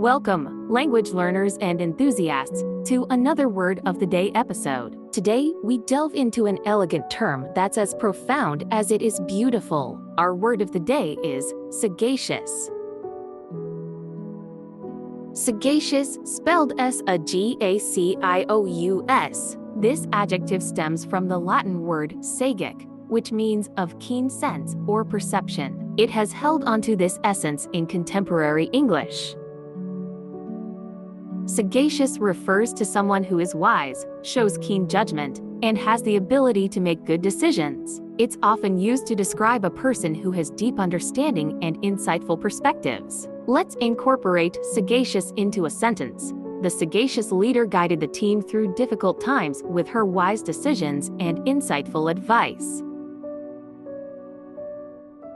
Welcome, language learners and enthusiasts, to another Word of the Day episode. Today, we delve into an elegant term that's as profound as it is beautiful. Our word of the day is sagacious. Sagacious, spelled S-A-G-A-C-I-O-U-S. This adjective stems from the Latin word sagac, which means of keen sense or perception. It has held onto this essence in contemporary English. Sagacious refers to someone who is wise, shows keen judgment, and has the ability to make good decisions. It's often used to describe a person who has deep understanding and insightful perspectives. Let's incorporate sagacious into a sentence. The sagacious leader guided the team through difficult times with her wise decisions and insightful advice.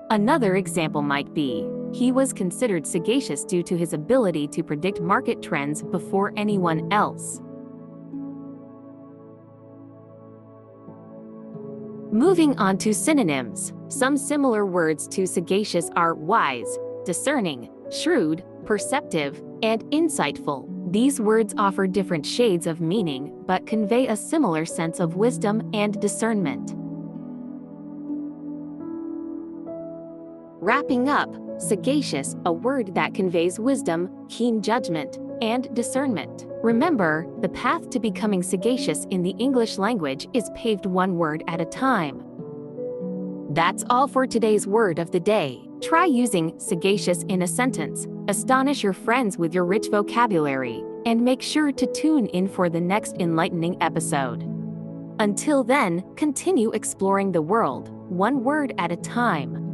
Another example might be, he was considered sagacious due to his ability to predict market trends before anyone else. Moving on to synonyms. Some similar words to sagacious are wise, discerning, shrewd, perceptive, and insightful. These words offer different shades of meaning but convey a similar sense of wisdom and discernment. Wrapping up, sagacious, a word that conveys wisdom, keen judgment, and discernment. Remember, the path to becoming sagacious in the English language is paved one word at a time. That's all for today's word of the day. Try using sagacious in a sentence, astonish your friends with your rich vocabulary, and make sure to tune in for the next enlightening episode. Until then, continue exploring the world, one word at a time.